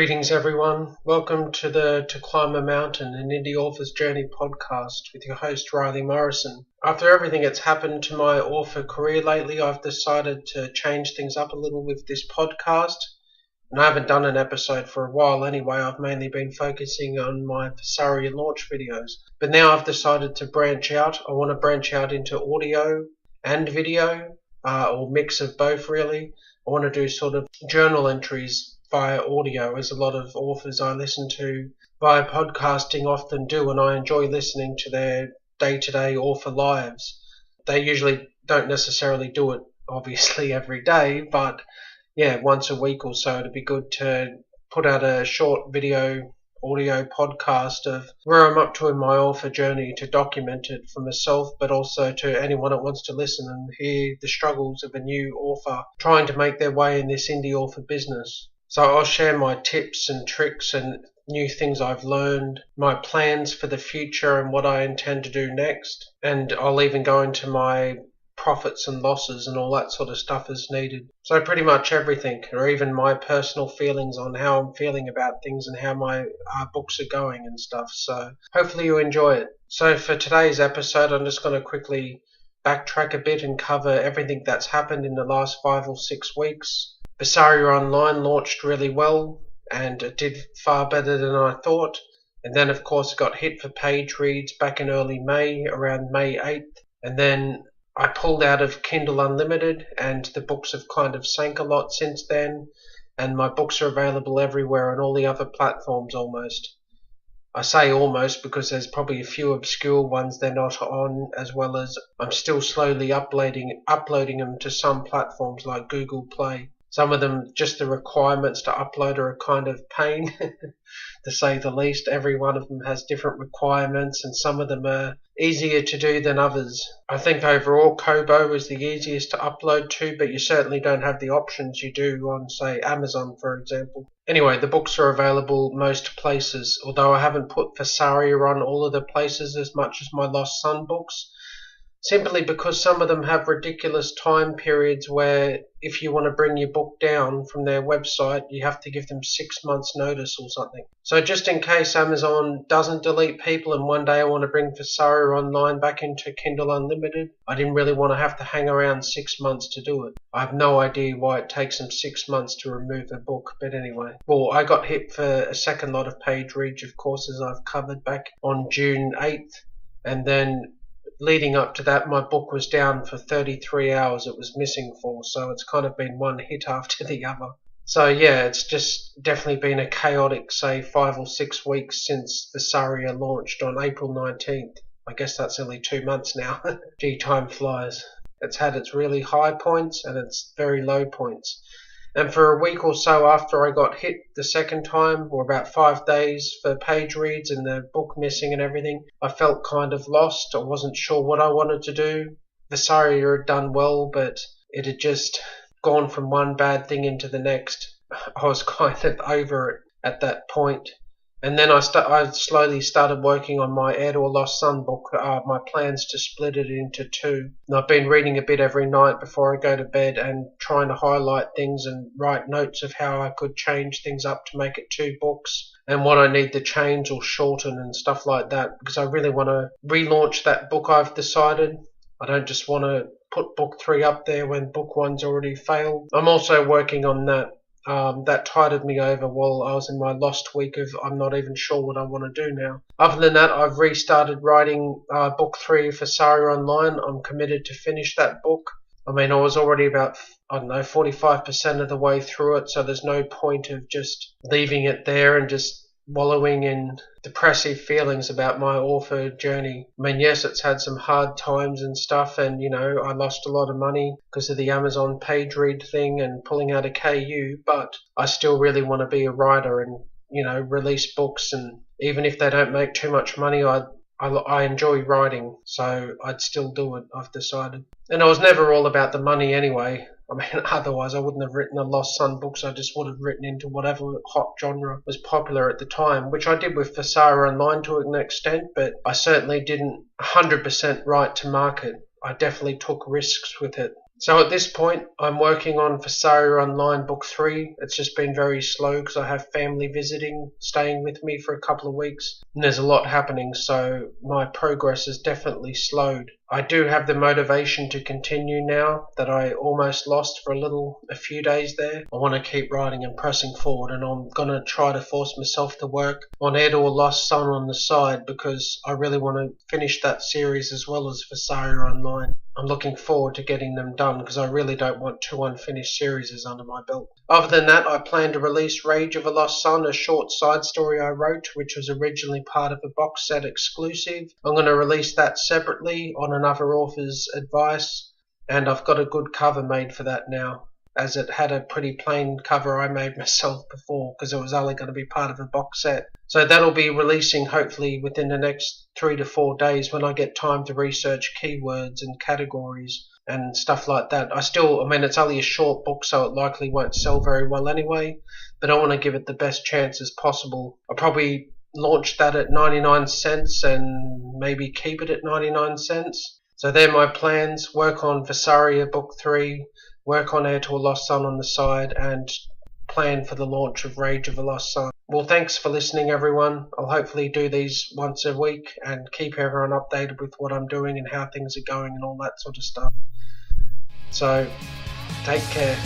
Greetings everyone, welcome to the To Climb a Mountain, an Indy Author's Journey podcast with your host Riley Morrison. After everything that's happened to my author career lately, I've decided to change things up a little with this podcast. And I haven't done an episode for a while anyway. I've mainly been focusing on my Vesaria launch videos. But now I've decided to branch out. I want to branch out into audio and video, or mix of both really. I want to do sort of journal entries via audio, as a lot of authors I listen to via podcasting often do, and I enjoy listening to their day-to-day author lives. They usually don't necessarily do it, obviously, every day, but yeah, once a week or so, it'd be good to put out a short video audio podcast of where I'm up to in my author journey, to document it for myself, but also to anyone that wants to listen and hear the struggles of a new author trying to make their way in this indie author business. So I'll share my tips and tricks and new things I've learned, my plans for the future and what I intend to do next. And I'll even go into my profits and losses and all that sort of stuff as needed. So pretty much everything, or even my personal feelings on how I'm feeling about things and how my books are going and stuff. So hopefully you enjoy it. So for today's episode, I'm just going to quickly backtrack a bit and cover everything that's happened in the last 5 or 6 weeks. Vesaria Online launched really well, and it did far better than I thought. And then, of course, it got hit for page reads back in early May, around May 8th. And then I pulled out of Kindle Unlimited, and the books have kind of sank a lot since then. And my books are available everywhere on all the other platforms almost. I say almost because there's probably a few obscure ones they're not on, as well as I'm still slowly uploading them to some platforms like Google Play. Some of them, just the requirements to upload are a kind of pain, to say the least. Every one of them has different requirements, and some of them are easier to do than others. I think overall Kobo is the easiest to upload to, but you certainly don't have the options you do on, say, Amazon, for example. Anyway, the books are available most places, although I haven't put Vesaria on all of the places as much as my Lost Son books. Simply because some of them have ridiculous time periods where if you want to bring your book down from their website, you have to give them 6 months notice or something. So just in case Amazon doesn't delete people and one day I want to bring Vesaria Online back into Kindle Unlimited, I didn't really want to have to hang around 6 months to do it. I have no idea why it takes them 6 months to remove a book, but anyway. Well, I got hit for a second lot of page reads, of course, as I've covered back on June 8th, and then leading up to that, my book was down for 33 hours it was missing for, so it's kind of been one hit after the other. So yeah, it's just definitely been a chaotic, say, 5 or 6 weeks since Vesaria launched on April 19th. I guess that's only 2 months now. Gee, time flies. It's had its really high points and its very low points. And for a week or so after I got hit the second time, or about 5 days for page reads and the book missing and everything, I felt kind of lost. I wasn't sure what I wanted to do. Vesaria had done well, but it had just gone from one bad thing into the next. I was kind of over it at that point. And then I slowly started working on my Heir to a Lost Son book, my plans to split it into 2. And I've been reading a bit every night before I go to bed and trying to highlight things and write notes of how I could change things up to make it 2 books and what I need to change or shorten and stuff like that, because I really want to relaunch that book, I've decided. I don't just want to put book 3 up there when book 1's already failed. I'm also working on that. That tided me over while I was in my lost week of I'm not even sure what I want to do now. Other than that, I've restarted writing book 3 for Vesaria Online. I'm committed to finish that book. I mean, I was already about, 45% of the way through it, so there's no point of just leaving it there and just wallowing in depressive feelings about my author journey. I mean, yes, it's had some hard times and stuff, and, I lost a lot of money because of the Amazon page read thing and pulling out of KU, but I still really want to be a writer and, release books, and even if they don't make too much money, I enjoy writing, so I'd still do it, I've decided. And it was never all about the money anyway. I mean, otherwise I wouldn't have written a Lost Son books. I just would have written into whatever hot genre was popular at the time, which I did with Vesaria Online to an extent, but I certainly didn't 100% write to market. I definitely took risks with it. So at this point, I'm working on Vesaria Online Book 3. It's just been very slow because I have family visiting, staying with me for a couple of weeks, and there's a lot happening, so my progress is definitely slowed. I do have the motivation to continue now that I almost lost for a few days there. I want to keep writing and pressing forward, and I'm going to try to force myself to work on Ed or Lost Son on the side because I really want to finish that series as well as Vesaria Online. I'm looking forward to getting them done because I really don't want two unfinished series under my belt. Other than that, I plan to release Rage of a Lost Son, a short side story I wrote, which was originally part of a box set exclusive. I'm going to release that separately on another author's advice, and I've got a good cover made for that now, as it had a pretty plain cover I made myself before because it was only going to be part of a box set. So that'll be releasing hopefully within the next 3 to 4 days when I get time to research keywords and categories and stuff like that. It's only a short book, so it likely won't sell very well anyway, but I want to give it the best chance as possible. I'll probably launch that at 99 cents and maybe keep it at 99 cents. So they're my plans. Work on Vesaria Book 3, work on Heir to a Lost Son on the side, and plan for the launch of Rage of a Lost Son. Well, thanks for listening, everyone. I'll hopefully do these once a week and keep everyone updated with what I'm doing and how things are going and all that sort of stuff. So, take care.